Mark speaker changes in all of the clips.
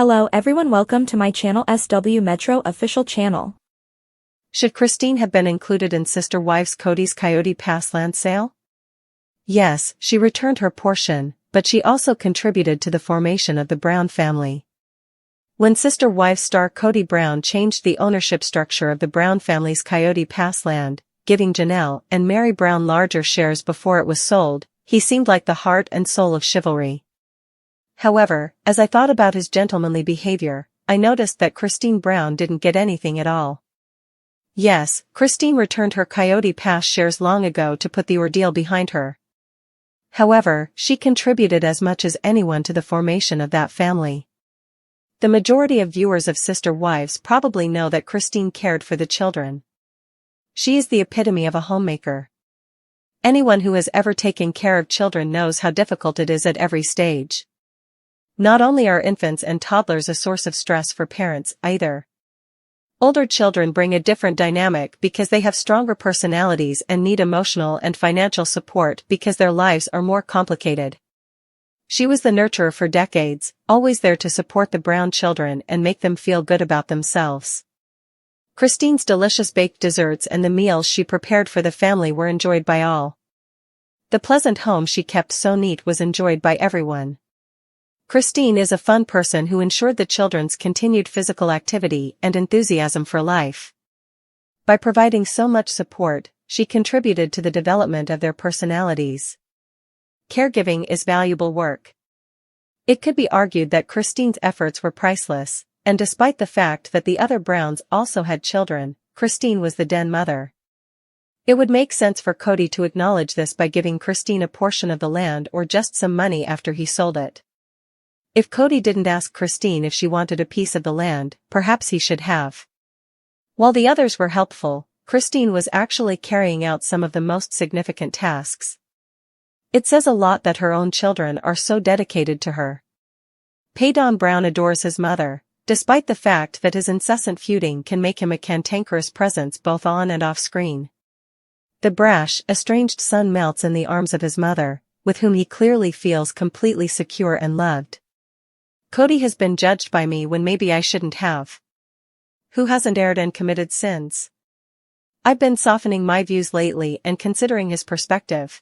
Speaker 1: Hello everyone, welcome to my channel SW Metro official channel.
Speaker 2: Should Christine have been included in sister wives Kody's Coyote Pass land sale? Yes, she returned her portion, but she also contributed to the formation of the Brown family. When sister wives star Kody Brown changed the ownership structure of the Brown family's Coyote Pass land, giving Janelle and Mary Brown larger shares before it was sold, he seemed like the heart and soul of chivalry. However, as I thought about his gentlemanly behavior, I noticed that Christine Brown didn't get anything at all. Yes, Christine returned her Coyote Pass shares long ago to put the ordeal behind her. However, she contributed as much as anyone to the formation of that family. The majority of viewers of Sister Wives probably know that Christine cared for the children. She is the epitome of a homemaker. Anyone who has ever taken care of children knows how difficult it is at every stage. Not only are infants and toddlers a source of stress for parents either. Older children bring a different dynamic because they have stronger personalities and need emotional and financial support because their lives are more complicated. She was the nurturer for decades, always there to support the Brown children and make them feel good about themselves. Christine's delicious baked desserts and the meals she prepared for the family were enjoyed by all. The pleasant home she kept so neat was enjoyed by everyone. Christine is a fun person who ensured the children's continued physical activity and enthusiasm for life. By providing so much support, she contributed to the development of their personalities. Caregiving is valuable work. It could be argued that Christine's efforts were priceless, and despite the fact that the other Browns also had children, Christine was the den mother. It would make sense for Kody to acknowledge this by giving Christine a portion of the land or just some money after he sold it. If Kody didn't ask Christine if she wanted a piece of the land, perhaps he should have. While the others were helpful, Christine was actually carrying out some of the most significant tasks. It says a lot that her own children are so dedicated to her. Paydon Brown adores his mother, despite the fact that his incessant feuding can make him a cantankerous presence both on and off screen. The brash, estranged son melts in the arms of his mother, with whom he clearly feels completely secure and loved. Kody has been judged by me when maybe I shouldn't have. Who hasn't erred and committed sins? I've been softening my views lately and considering his perspective.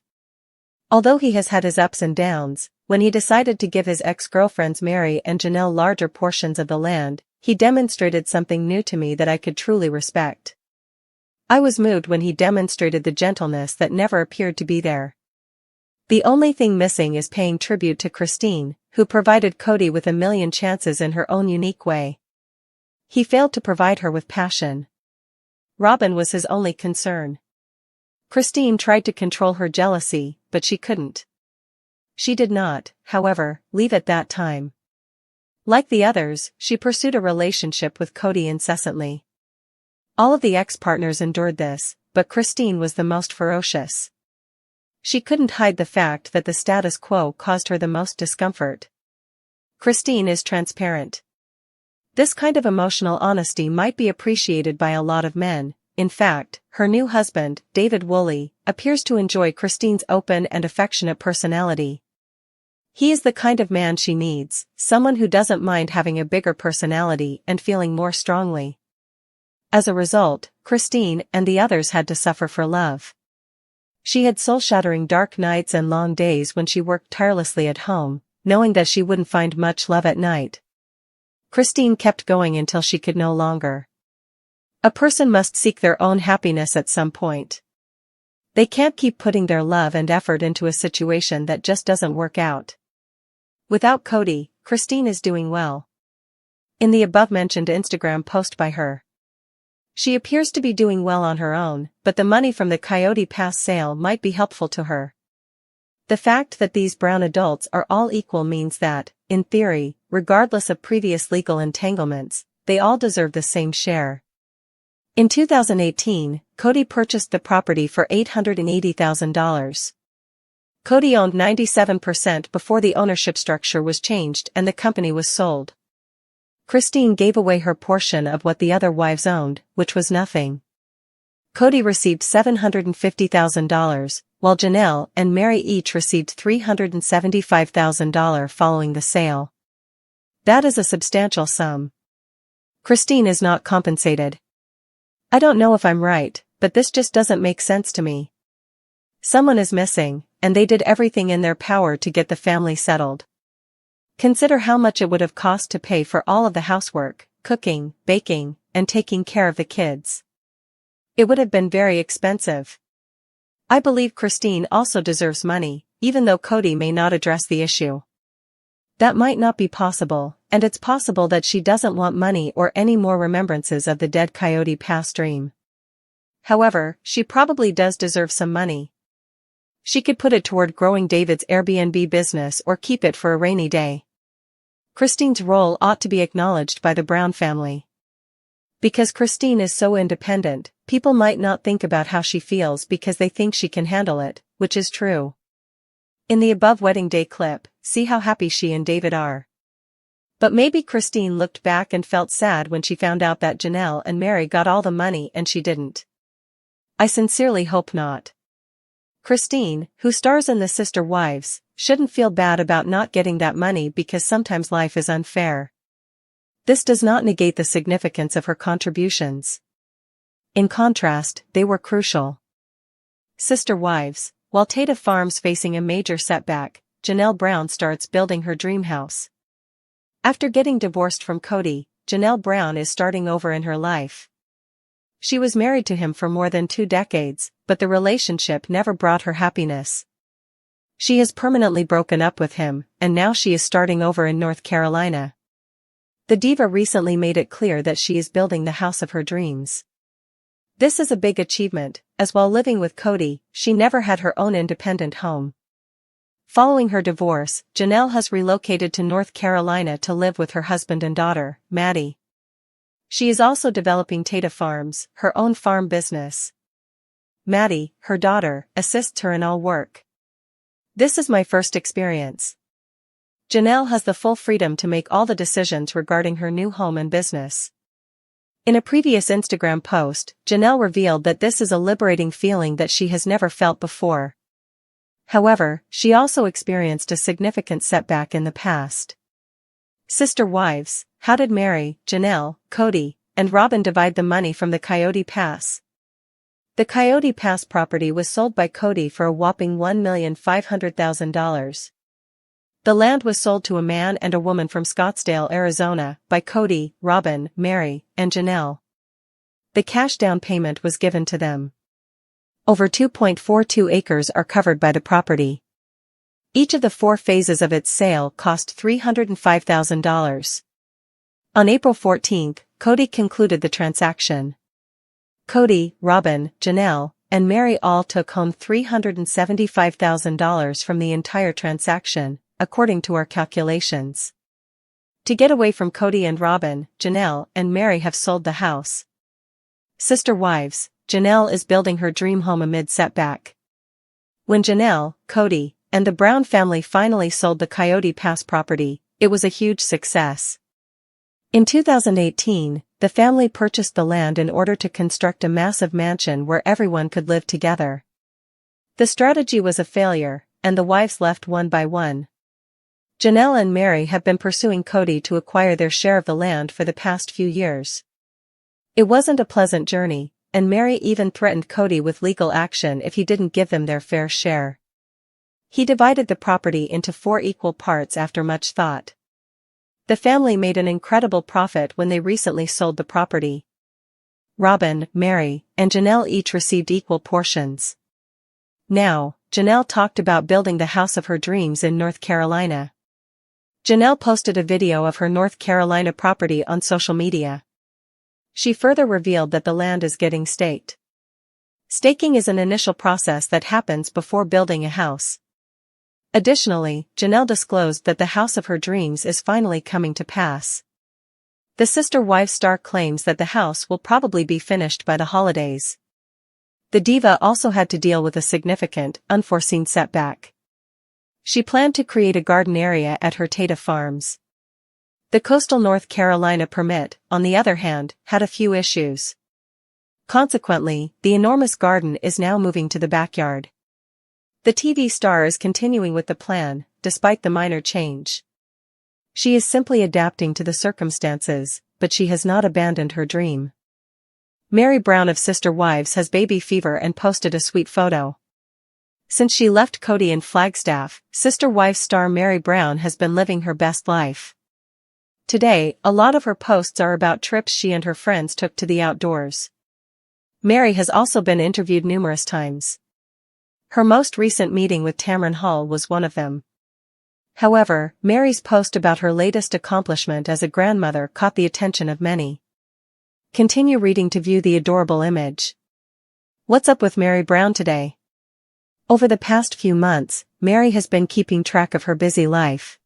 Speaker 2: Although he has had his ups and downs, when he decided to give his ex-girlfriends Mary and Janelle larger portions of the land, he demonstrated something new to me that I could truly respect. I was moved when he demonstrated the gentleness that never appeared to be there. The only thing missing is paying tribute to Christine, who provided Kody with a million chances in her own unique way. He failed to provide her with passion. Robyn was his only concern. Christine tried to control her jealousy, but she couldn't. She did not, however, leave at that time. Like the others, she pursued a relationship with Kody incessantly. All of the ex-partners endured this, but Christine was the most ferocious. She couldn't hide the fact that the status quo caused her the most discomfort. Christine is transparent. This kind of emotional honesty might be appreciated by a lot of men. In fact, her new husband, David Woolley, appears to enjoy Christine's open and affectionate personality. He is the kind of man she needs, someone who doesn't mind having a bigger personality and feeling more strongly. As a result, Christine and the others had to suffer for love. She had soul-shattering dark nights and long days when she worked tirelessly at home, knowing that she wouldn't find much love at night. Christine kept going until she could no longer. A person must seek their own happiness at some point. They can't keep putting their love and effort into a situation that just doesn't work out. Without Kody, Christine is doing well. In the above-mentioned Instagram post by her, she appears to be doing well on her own, but the money from the Coyote Pass sale might be helpful to her. The fact that these Brown adults are all equal means that, in theory, regardless of previous legal entanglements, they all deserve the same share. In 2018, Kody purchased the property for $880,000. Kody owned 97% before the ownership structure was changed and the company was sold. Christine gave away her portion of what the other wives owned, which was nothing. Kody received $750,000, while Janelle and Mary each received $375,000 following the sale. That is a substantial sum. Christine is not compensated. I don't know if I'm right, but this just doesn't make sense to me. Someone is missing, and they did everything in their power to get the family settled. Consider how much it would have cost to pay for all of the housework, cooking, baking, and taking care of the kids. It would have been very expensive. I believe Christine also deserves money, even though Kody may not address the issue. That might not be possible, and it's possible that she doesn't want money or any more remembrances of the dead Coyote past dream. However, she probably does deserve some money. She could put it toward growing David's Airbnb business or keep it for a rainy day. Christine's role ought to be acknowledged by the Brown family. Because Christine is so independent, people might not think about how she feels because they think she can handle it, which is true. In the above wedding day clip, see how happy she and David are. But maybe Christine looked back and felt sad when she found out that Janelle and Mary got all the money and she didn't. I sincerely hope not. Christine, who stars in The Sister Wives, shouldn't feel bad about not getting that money because sometimes life is unfair. This does not negate the significance of her contributions. In contrast, they were crucial. Sister Wives. While Tata Farm's facing a major setback, Janelle Brown starts building her dream house. After getting divorced from Kody, Janelle Brown is starting over in her life. She was married to him for more than 2 decades, but the relationship never brought her happiness. She has permanently broken up with him, and now she is starting over in North Carolina. The diva recently made it clear that she is building the house of her dreams. This is a big achievement, as while living with Kody, she never had her own independent home. Following her divorce, Janelle has relocated to North Carolina to live with her husband and daughter, Maddie. She is also developing Tata Farms, her own farm business. Maddie, her daughter, assists her in all work. This is my first experience. Janelle has the full freedom to make all the decisions regarding her new home and business. In a previous Instagram post, Janelle revealed that this is a liberating feeling that she has never felt before. However, she also experienced a significant setback in the past. Sister Wives. How did Mary, Janelle, Kody, and Robyn divide the money from the Coyote Pass? The Coyote Pass property was sold by Kody for a whopping $1,500,000. The land was sold to a man and a woman from Scottsdale, Arizona, by Kody, Robyn, Mary, and Janelle. The cash down payment was given to them. Over 2.42 acres are covered by the property. Each of the 4 phases of its sale cost $305,000. On April 14, Kody concluded the transaction. Kody, Robyn, Janelle, and Mary all took home $375,000 from the entire transaction, according to our calculations. To get away from Kody and Robyn, Janelle and Mary have sold the house. Sister Wives. Janelle is building her dream home amid setback. When Janelle, Kody, and the Brown family finally sold the Coyote Pass property, it was a huge success. In 2018, the family purchased the land in order to construct a massive mansion where everyone could live together. The strategy was a failure, and the wives left one by one. Janelle and Mary have been pursuing Kody to acquire their share of the land for the past few years. It wasn't a pleasant journey, and Mary even threatened Kody with legal action if he didn't give them their fair share. He divided the property into 4 equal parts after much thought. The family made an incredible profit when they recently sold the property. Robyn, Mary, and Janelle each received equal portions. Now, Janelle talked about building the house of her dreams in North Carolina. Janelle posted a video of her North Carolina property on social media. She further revealed that the land is getting staked. Staking is an initial process that happens before building a house. Additionally, Janelle disclosed that the house of her dreams is finally coming to pass. The Sister Wives star claims that the house will probably be finished by the holidays. The diva also had to deal with a significant, unforeseen setback. She planned to create a garden area at her Tata Farms. The coastal North Carolina permit, on the other hand, had a few issues. Consequently, the enormous garden is now moving to the backyard. The TV star is continuing with the plan, despite the minor change. She is simply adapting to the circumstances, but she has not abandoned her dream. Mary Brown of Sister Wives has baby fever and posted a sweet photo. Since she left Kody in Flagstaff, Sister Wives star Mary Brown has been living her best life. Today, a lot of her posts are about trips she and her friends took to the outdoors. Mary has also been interviewed numerous times. Her most recent meeting with Tamron Hall was one of them. However, Mary's post about her latest accomplishment as a grandmother caught the attention of many. Continue reading to view the adorable image. What's up with Mary Brown today? Over the past few months, Mary has been keeping track of her busy life.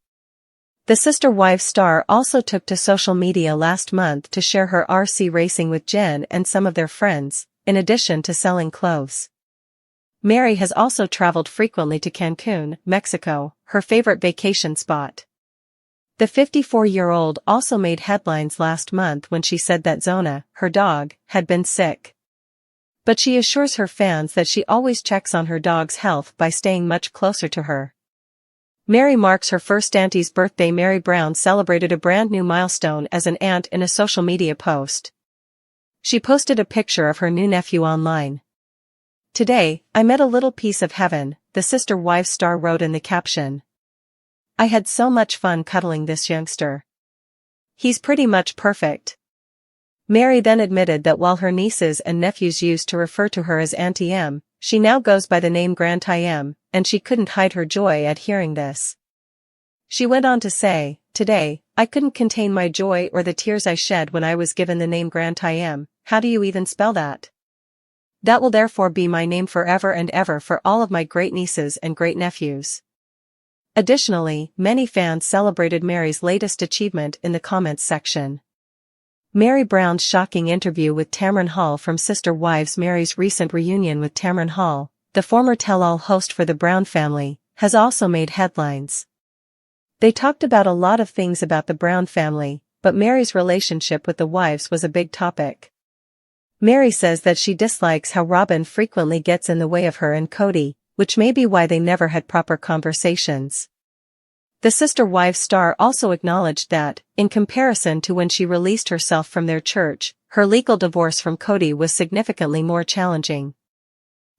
Speaker 2: The Sister Wives star also took to social media last month to share her RC racing with Jen and some of their friends, in addition to selling clothes. Mary has also traveled frequently to Cancun, Mexico, her favorite vacation spot. The 54-year-old also made headlines last month when she said that Zona, her dog, had been sick. But she assures her fans that she always checks on her dog's health by staying much closer to her. Mary marks her first auntie's birthday. Mary Brown celebrated a brand new milestone as an aunt in a social media post. She posted a picture of her new nephew online. "Today, I met a little piece of heaven," the Sister Wives star wrote in the caption. "I had so much fun cuddling this youngster. He's pretty much perfect." Mary then admitted that while her nieces and nephews used to refer to her as Auntie M, she now goes by the name Grandtie M, and she couldn't hide her joy at hearing this. She went on to say, "Today, I couldn't contain my joy or the tears I shed when I was given the name Grandtie M. How do you even spell that? That will therefore be my name forever and ever for all of my great nieces and great nephews." Additionally, many fans celebrated Mary's latest achievement in the comments section. Mary Brown's shocking interview with Tamron Hall from Sister Wives. Mary's recent reunion with Tamron Hall, the former tell-all host for the Brown family, has also made headlines. They talked about a lot of things about the Brown family, but Mary's relationship with the wives was a big topic. Mary says that she dislikes how Robyn frequently gets in the way of her and Kody, which may be why they never had proper conversations. The Sister Wives star also acknowledged that, in comparison to when she released herself from their church, her legal divorce from Kody was significantly more challenging.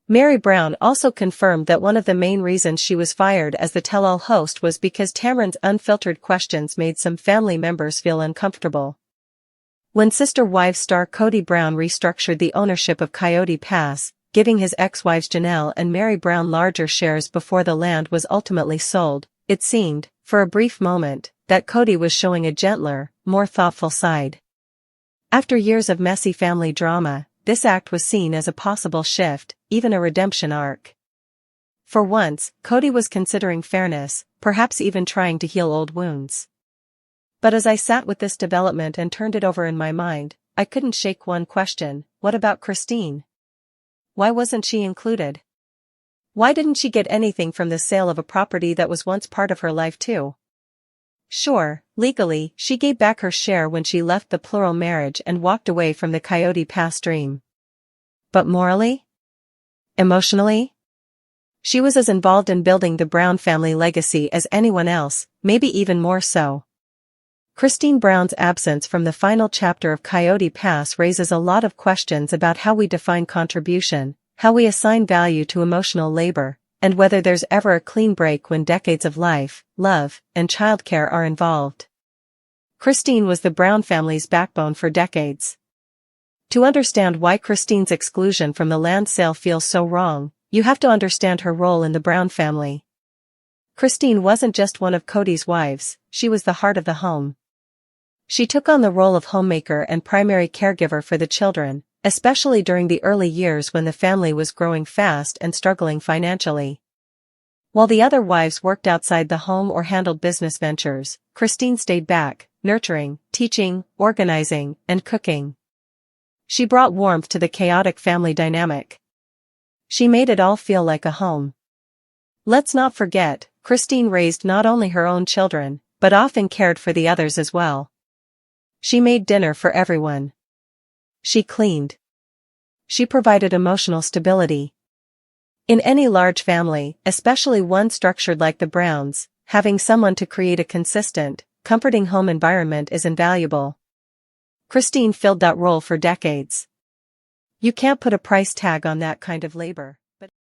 Speaker 2: Mary Brown also confirmed that one of the main reasons she was fired as the tell-all host was because Tamron's unfiltered questions made some family members feel uncomfortable. When Sister Wives star Kody Brown restructured the ownership of Coyote Pass, giving his ex-wives Janelle and Mary Brown larger shares before the land was ultimately sold, it seemed, for a brief moment, that Kody was showing a gentler, more thoughtful side. After years of messy family drama, this act was seen as a possible shift, even a redemption arc. For once, Kody was considering fairness, perhaps even trying to heal old wounds. But as I sat with this development and turned it over in my mind, I couldn't shake one question: what about Christine? Why wasn't she included? Why didn't she get anything from the sale of a property that was once part of her life too? Sure, legally, she gave back her share when she left the plural marriage and walked away from the Coyote Pass dream. But morally? Emotionally? She was as involved in building the Brown family legacy as anyone else, maybe even more so. Christine Brown's absence from the final chapter of Coyote Pass raises a lot of questions about how we define contribution, how we assign value to emotional labor, and whether there's ever a clean break when decades of life, love, and childcare are involved. Christine was the Brown family's backbone for decades. To understand why Christine's exclusion from the land sale feels so wrong, you have to understand her role in the Brown family. Christine wasn't just one of Kody's wives, she was the heart of the home. She took on the role of homemaker and primary caregiver for the children, especially during the early years when the family was growing fast and struggling financially. While the other wives worked outside the home or handled business ventures, Christine stayed back, nurturing, teaching, organizing, and cooking. She brought warmth to the chaotic family dynamic. She made it all feel like a home. Let's not forget, Christine raised not only her own children, but often cared for the others as well. She made dinner for everyone. She cleaned. She provided emotional stability. In any large family, especially one structured like the Browns, having someone to create a consistent, comforting home environment is invaluable. Christine filled that role for decades. You can't put a price tag on that kind of labor.